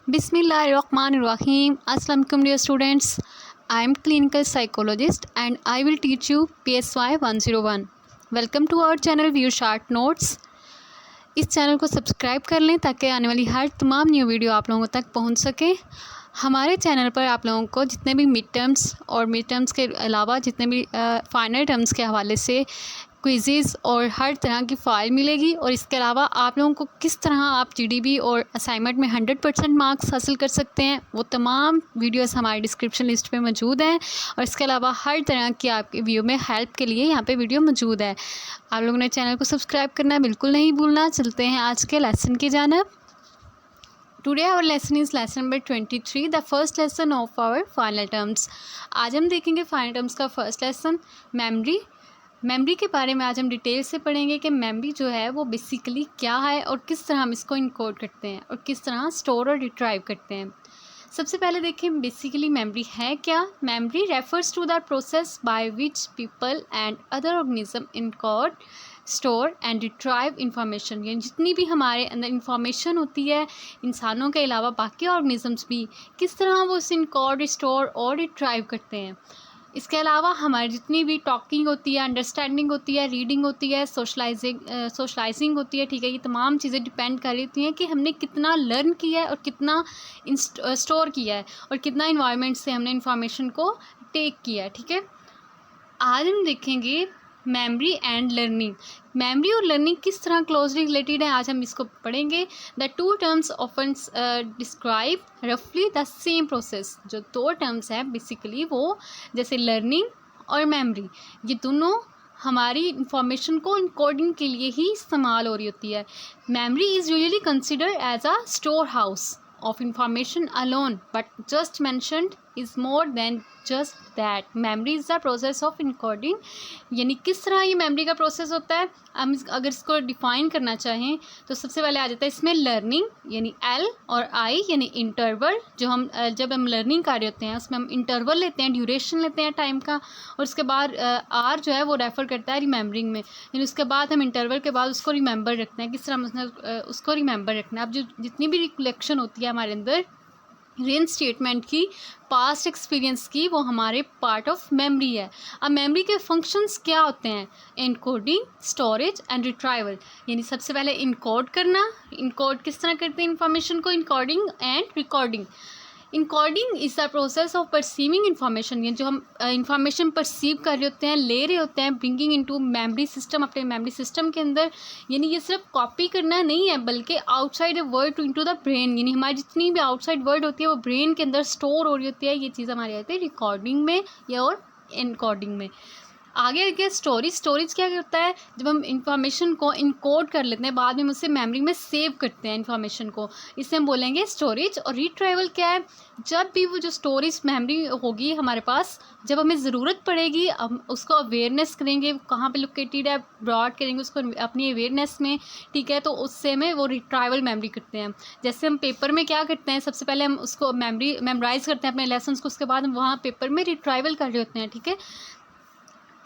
Bismillahirrahmanirrahim. Assalamu alaikum dear students. I am clinical psychologist and I will teach you PSY 101. Welcome to our channel View Short Notes. इस channel को subscribe कर लें ताकि आने वाली हर तमाम न्यू वीडियो आप लोगों तक पहुंच सके। हमारे चैनल पर आप लोगों को जितने भी मिड टर्म्स और मिड टर्म्स के अलावा जितने भी फाइनल टर्म्स के हवाले से क्विज़ेज़ और हर तरह की फ़ाइल मिलेगी और इसके अलावा आप लोगों को किस तरह आप जीडीबी और असाइनमेंट में 100% मार्क्स हासिल कर सकते हैं वो तमाम वीडियोस हमारी डिस्क्रिप्शन लिस्ट पे मौजूद हैं। और इसके अलावा हर तरह की आपके व्यू में हेल्प के लिए यहाँ पे वीडियो मौजूद है। आप लोगों ने चैनल को सब्सक्राइब करना बिल्कुल नहीं भूलना। चलते हैं आज के लेसन की जानिब। Today our lesson is lesson number 23, the first lesson of our final terms. आज हम देखेंगे फाइनल टर्म्स का फर्स्ट लेसन मेमोरी के बारे में। आज हम डिटेल से पढ़ेंगे कि मेमोरी जो है वो बेसिकली क्या है और किस तरह हम इसको इनकोड करते हैं और किस तरह स्टोर और रिट्राइव करते हैं। सबसे पहले देखें बेसिकली मेमोरी है क्या। Memory refers to the process by which people and other organism encode store and retrieve information. यानी जितनी भी हमारे अंदर इंफॉर्मेशन होती है इंसानों के अलावा बाकी ऑर्गेनिजम्स भी किस तरह वो उसे इनकोड स्टोर और रिट्राइव करते हैं। इसके अलावा हमारी जितनी भी टॉकिंग होती है, अंडरस्टैंडिंग होती है, रीडिंग होती है, सोशलाइजिंग होती है, ठीक है, ये तमाम चीज़ें डिपेंड कर रही होती हैं कि हमने कितना लर्न किया है और कितना स्टोर किया है और कितना इन्वायरमेंट से हमने इंफॉर्मेशन को टेक किया है। ठीक है, आज हम देखेंगे मेमोरी एंड लर्निंग। मेमोरी और लर्निंग किस तरह क्लोजली रिलेटेड है आज हम इसको पढ़ेंगे। The two terms often describe रफली द सेम प्रोसेस। जो दो टर्म्स हैं बेसिकली वो जैसे लर्निंग और मेमोरी, ये दोनों हमारी इंफॉर्मेशन को इनकोडिंग के लिए ही इस्तेमाल हो रही होती है। Memory is usually considered as a store house of information alone, but just mentioned is more than just that. memory is the process of encoding। यानी किस तरह ये मेमोरी का प्रोसेस होता है। हम अगर इसको डिफ़ाइन करना चाहें तो सबसे पहले आ जाता है इसमें लर्निंग यानी एल और आई यानी इंटरवल। जो हम जब हम लर्निंग कर रहे होते हैं उसमें हम इंटरवल लेते हैं, ड्यूरेशन लेते हैं टाइम का, और उसके बाद आर जो है वो रेफ़र करता है रिमेंबरिंग में। यानी उसके बाद हम इंटरवल के बाद उसको रिमेंबर रखते हैं, किस तरह उसने उसको रिमेंबर रखना है। अब जो जितनी भी रिकलेक्शन होती है हमारे अंदर रेन स्टेटमेंट की, पास्ट एक्सपीरियंस की, वो हमारे पार्ट ऑफ मेमोरी है। अब मेमोरी के फंक्शंस क्या होते हैं। Encoding, storage and retrieval. यानी सबसे पहले इनकोड करना। इनकोड किस तरह करते हैं इंफॉर्मेशन को। Encoding and recording. Encoding is the process of perceiving information. ये जो हम इंफॉर्मेशन परसीव कर रहे होते हैं, ले रहे होते हैं, ब्रिंगिंग इनटू मेमोरी सिस्टम, अपने मेमोरी सिस्टम के अंदर। यानी ये सिर्फ कॉपी करना नहीं है बल्कि outside a word to into the brain. यानी हमारी जितनी भी आउटसाइड वर्ड होती है वो ब्रेन के अंदर स्टोर हो रही होती है। ये चीज़ हमारी आती है रिकॉर्डिंग में या और इनकोडिंग में। आगे देखिए स्टोरेज क्या करता है। जब हम इंफॉर्मेशन को इनकोड कर लेते हैं बाद में हम उसे मेमोरी में सेव करते हैं इंफॉर्मेशन को, इसे हम बोलेंगे स्टोरेज। और रिट्राइवल क्या है। जब भी वो जो स्टोरेज मेमोरी होगी हमारे पास, जब हमें ज़रूरत पड़ेगी हम उसको अवेयरनेस करेंगे कहाँ पे लोकेटेड है, ब्रॉड करेंगे उसको अपनी अवेयरनेस में, ठीक है, तो उससे में वो रिट्राइवल मेमोरी करते हैं। जैसे हम पेपर में क्या करते हैं, सबसे पहले हम उसको मेमोराइज करते हैं अपने लेसन को, उसके बाद हम वहाँ पेपर में रिट्राइवल कर रहे होते हैं। ठीक है,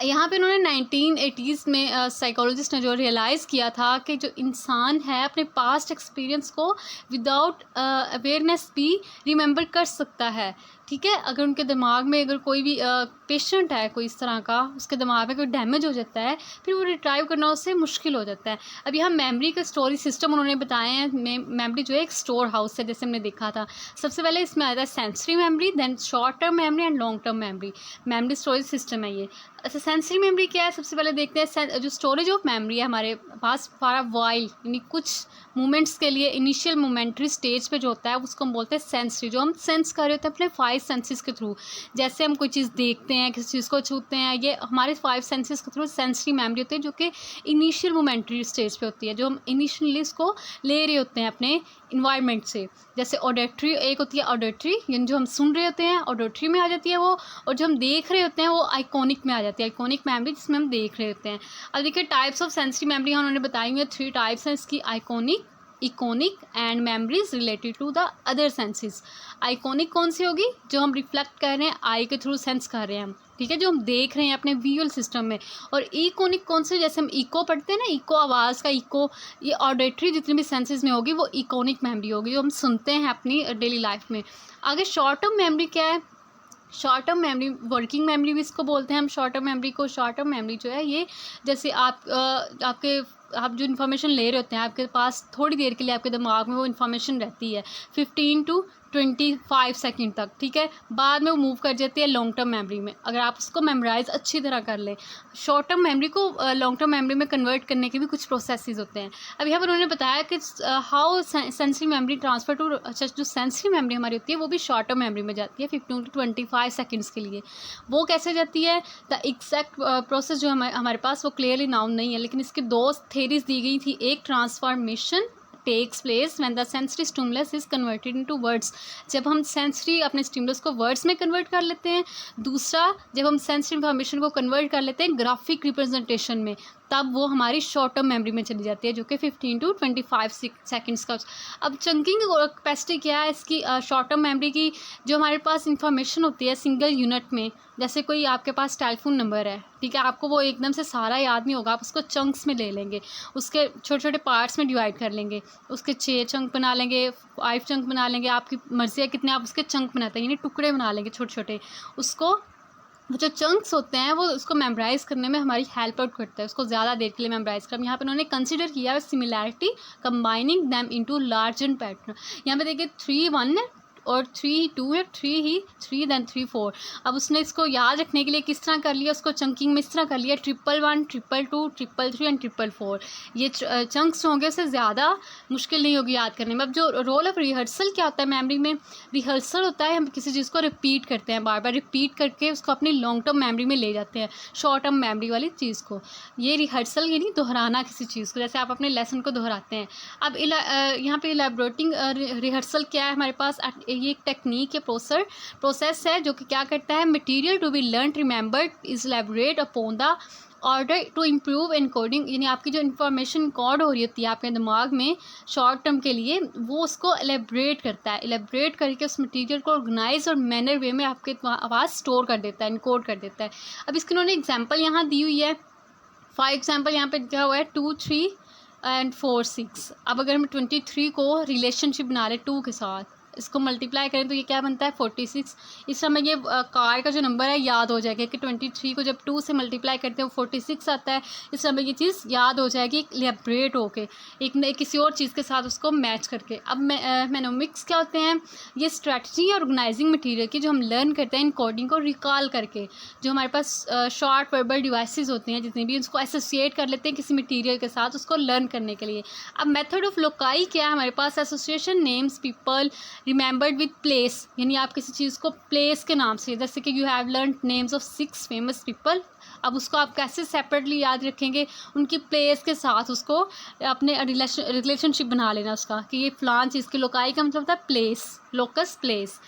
यहाँ पे उन्होंने 1980s में साइकोलॉजिस्ट ने जो रियलाइज़ किया था कि जो इंसान है अपने पास्ट एक्सपीरियंस को विदाउट अवेयरनेस भी रिमेंबर कर सकता है। ठीक है, अगर उनके दिमाग में अगर कोई भी पेशेंट है कोई इस तरह का, उसके दिमाग में कोई डैमेज हो जाता है फिर वो रिट्राइव करना उससे मुश्किल हो जाता है। अब यहाँ मेमोरी का स्टोरेज सिस्टम उन्होंने बताए हैं। मेमोरी जो है एक स्टोर हाउस है जैसे हमने देखा था। सबसे पहले इसमें आता है sensory memory, then short term memory and long term memory. Memory storage system है ये। अच्छा, सेंसरी मेमोरी क्या है। सबसे पहले देखते हैं जो स्टोरेज ऑफ मेमोरी है हमारे पास फॉर अ वाइल, यानी कुछ मोमेंट्स के लिए इनिशियल मोमेंट्री स्टेज पे जो होता है उसको हम बोलते हैं सेंसरी। जो हम सेंस कर रहे होते हैं अपने 5 सेंसेस के थ्रू। जैसे हम कोई चीज़ देखते हैं, किसी चीज़ को छूते हैं, ये हमारे 5 सेंसेस के थ्रू सेंसरी मेमोरी होती है जो कि इनिशियल मोमेंट्री स्टेज पे होती है, जो हम इनिशियली इसको ले रहे होते हैं अपने इन्वायरमेंट से। जैसे ऑडिटरी एक होती है, ऑडिटरी यानी जो हम सुन रहे होते हैं ऑडिटरी में आ जाती है वो, और जो हम देख रहे होते हैं वो आइकॉनिक में आ जाती है, आइकॉनिक मेमोरी जिसमें हम देख रहे होते हैं। अब देखिए टाइप्स ऑफ सेंसरी मेमोरी उन्होंने बताई हुई है। 3 टाइप्स हैं इसकी, आइकॉनिक, इकोनिक and memories related to the other senses. Iconic कौन सी होगी, जो हम रिफ्लेक्ट कर रहे हैं आई के थ्रू सेंस कर रहे हैं हम। ठीक है, जो हम देख रहे हैं अपने विजुअल सिस्टम में। और इकोनिक कौन से, जैसे हम इको पढ़ते हैं ना, इको आवाज़ का इको, ये ऑडिटरी जितनी भी सेंसेस में होगी वो इकोनिक मेमोरी होगी, जो हम सुनते हैं अपनी डेली लाइफ में। आगे शॉर्ट टर्म मेमोरी क्या है? Short term memory, working memory भी इसको बोलते हैं हम शॉर्ट टर्म मेमोरी को। शॉर्ट टर्म मेमोरी जो है ये, जैसे आप जो इन्फॉर्मेशन ले रहे होते हैं, आपके पास थोड़ी देर के लिए आपके दिमाग में वो इन्फॉर्मेशन रहती है 15 to 25 सेकंड तक, ठीक है, बाद में वो मूव कर जाती है लॉन्ग टर्म मेमोरी में, अगर आप उसको मेमोराइज अच्छी तरह कर लें। शॉर्ट टर्म मेमोरी को लॉन्ग टर्म मेमोरी में कन्वर्ट करने के भी कुछ प्रोसेसेस होते हैं। अब यहाँ पर उन्होंने बताया कि how sensory memory transfer to, अच्छा, जो सेंसरी मेमोरी हमारी होती है वो भी शॉर्ट टर्म मेमोरी में जाती है 15 to 25 सेकंड्स के लिए। वो कैसे जाती है? द एग्जैक्ट प्रोसेस जो हमारे पास वो क्लियरली नाउन नहीं है, लेकिन इसकी दो थेरीज दी गई थी। एक, transformation takes place when the sensory stimulus is converted into words, जब हम सेंसरी अपने स्टिमुलस को वर्ड्स में कन्वर्ट कर लेते हैं। दूसरा, जब हम सेंसरी इंफॉर्मेशन को कन्वर्ट कर लेते हैं ग्राफिक रिप्रेजेंटेशन में, तब वो हमारी शॉर्ट टर्म मेमोरी में चली जाती है, जो कि 15 to 25 सेकंड्स का। अब चंकिंग कैपेसिटी क्या है इसकी? शॉर्ट टर्म मेमोरी की, जो हमारे पास इंफॉर्मेशन होती है सिंगल यूनिट में, जैसे कोई आपके पास टेलीफोन नंबर है, ठीक है, आपको वो एकदम से सारा याद नहीं होगा, आप उसको चंक्स में ले लेंगे, उसके छोटे छोटे पार्ट्स में डिवाइड कर लेंगे, उसके 6 चंक बना लेंगे, 5 चंक बना लेंगे, आपकी मर्ज़ी है कितने आप उसके चंक बनाते हैं, यानी टुकड़े बना लेंगे छोटे छोटे। उसको जो चंक्स होते हैं वो उसको मेमोराइज़ करने में हमारी हेल्प आउट करता है, उसको ज़्यादा देर के लिए मेमोराइज़ कर। यहाँ पे उन्होंने कंसिडर किया है similarity combining them into larger pattern. यहाँ पे देखिए 3 1 है और 3 2 है, 3 then 3 4। अब उसने इसको याद रखने के लिए किस तरह कर लिया, उसको चंकिंग में इस तरह कर लिया 1 1 2 2 3 3 एंड 4 4। ये चंक्स होंगे उससे ज़्यादा मुश्किल नहीं होगी याद करने में। अब जो रोल ऑफ रिहर्सल क्या होता है मेमोरी में? रिहर्सल होता है हम किसी चीज़ को रिपीट करते हैं, बार बार रिपीट करके उसको अपनी लॉन्ग टर्म मेमोरी में ले जाते हैं, शॉर्ट टर्म मेमोरी वाली चीज़ को। ये रिहर्सल यानी दोहराना किसी चीज़ को, जैसे आप अपने लेसन को दोहराते हैं। अब यहाँ पे इलैबोरेटिंग रिहर्सल क्या है हमारे पास? ये एक टेक्निक या प्रोसेस है जो कि क्या करता है, material to be learn remembered is elaborate upon the order to improve encoding, यानी आपकी जो इन्फॉर्मेशन कोड हो रही होती है आपके दिमाग में शॉर्ट टर्म के लिए, वो उसको एलेबरेट करता है, एलेबरेट करके उस मटेरियल को ऑर्गेनाइज और मैनर वे में आपके पास स्टोर कर देता है, इनकोड कर देता है। अब इसके उन्होंने एग्जाम्पल यहाँ दी हुई है। फॉर एग्जाम्पल यहाँ पे दिया हुआ है 2 3 एंड 4 6। अब अगर हम 23 को रिलेशनशिप बना लें 2 के साथ, इसको मल्टीप्लाई करें तो ये क्या बनता है 46। इस समय ये कार का जो नंबर है याद हो जाएगा कि 23 को जब 2 से मल्टीप्लाई करते हैं वो 46 आता है। इस समय ये चीज़ याद हो जाएगी इलैबोरेट होके एक किसी और चीज़ के साथ उसको मैच करके। अब मेनोमिक्स क्या होते हैं? ये स्ट्रैटेजी है ऑर्गेनाइजिंग मटीरियल की, जो हम लर्न करते हैं इनकोडिंग को रिकॉल करके, जो हमारे पास शॉर्ट वर्बल डिवाइसेस होते हैं जितने भी, उसको एसोसिएट कर लेते हैं किसी मटीरियल के साथ उसको लर्न करने के लिए। अब मेथड ऑफ लोकाई क्या है हमारे पास? Association names people remembered with place, यानी आप किसी चीज़ को प्लेस के नाम से, जैसे कि you have learn names of 6 famous people, अब उसको आप कैसे सेपरेटली याद रखेंगे? उनकी प्लेस के साथ उसको अपने रिलेशनशिप बना लेना उसका, कि ये फलान चीज़ की लोकाई का मतलब होता है प्लेस, लोकस प्लेस।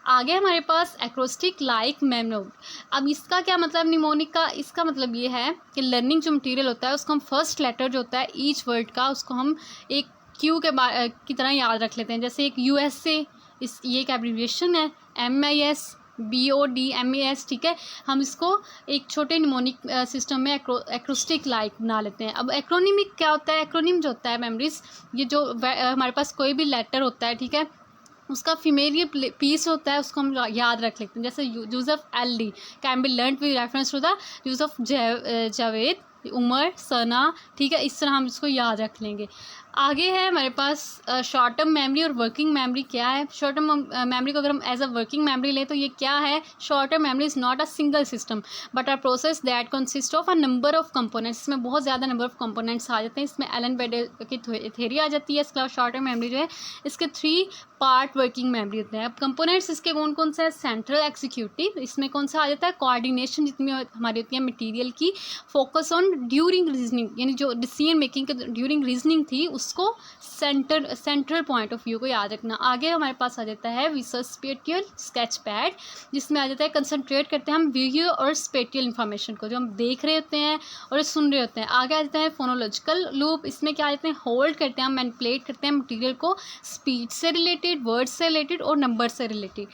आगे हमारे पास एक्रोस्टिक लाइक मेमो। अब इसका क्या मतलब निमोनिक का? इसका मतलब ये है कि लर्निंग जो मटीरियल होता है उसको हम फर्स्ट लेटर जो होता है ईच वर्ड का, उसको हम एक क्यू की तरह याद रख लेते हैं। जैसे एक USA, ये एक एब्रीविएशन है, MIS BODMAS, ठीक है, हम इसको एक छोटे निमोनिक सिस्टम में एक्रोस्टिक लाइक बना लेते हैं। अब एक्रोनिमिक क्या होता है? एक्रोनिम जो होता है मेमोरीज, ये जो हमारे पास कोई भी लेटर होता है, ठीक है, उसका फीमेल पीस होता है, उसको हम याद रख लेते हैं। जैसे use of LD can be learn with reference to the use of Javed, Umar, Sana, ठीक है, इस तरह हम इसको याद रख लेंगे। आगे है हमारे पास शॉर्ट टर्म मेमोरी और वर्किंग मेमोरी क्या है। शॉर्ट टर्म मेमोरी को अगर हम एज अ वर्किंग मेमोरी लें तो ये क्या है? Short term memory is not a single system but a process that consist of a number of components. इसमें बहुत ज़्यादा नंबर ऑफ कंपोनेंट्स आ जाते हैं। इसमें एलन बेडल की थ्योरी आ जाती है। इसके अलावा शॉर्ट टर्म मेमोरी जो है इसके 3 पार्ट वर्किंग मेमोरी होते हैं। अब कंपोनेंट्स इसके कौन कौन से हैं? सेंट्रल एग्जीक्यूटिव, इसमें कौन सा आ जाता है? कोऑर्डिनेशन जितनी हमारी होती है मटीरियल की। फोकस ऑन ड्यूरिंग रीजनिंग, यानी जो डिसीजन मेकिंग के ड्यूरिंग रीजनिंग थी उसको सेंट्रल पॉइंट ऑफ व्यू को याद रखना। आगे हमारे पास आ जाता है विजुअल स्पेटियल स्केच पैड, जिसमें आ जाता है कंसंट्रेट करते हैं हम विजुअल और स्पेटियल इंफॉर्मेशन को, जो हम देख रहे होते हैं और सुन रहे होते हैं। आगे आ जाता है फोनोलॉजिकल लूप, इसमें क्या आ जाते हैं? होल्ड करते हैं हम, मैनिपुलेट करते हैं मटीरियल को स्पीच से रिलेटेड, वर्ड से रिलेटेड और नंबर से रिलेटेड।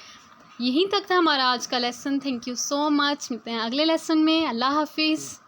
यहीं तक था हमारा आज का lesson. Thank you so much. मिलते हैं अगले लेसन में। अल्लाह हाफिज़।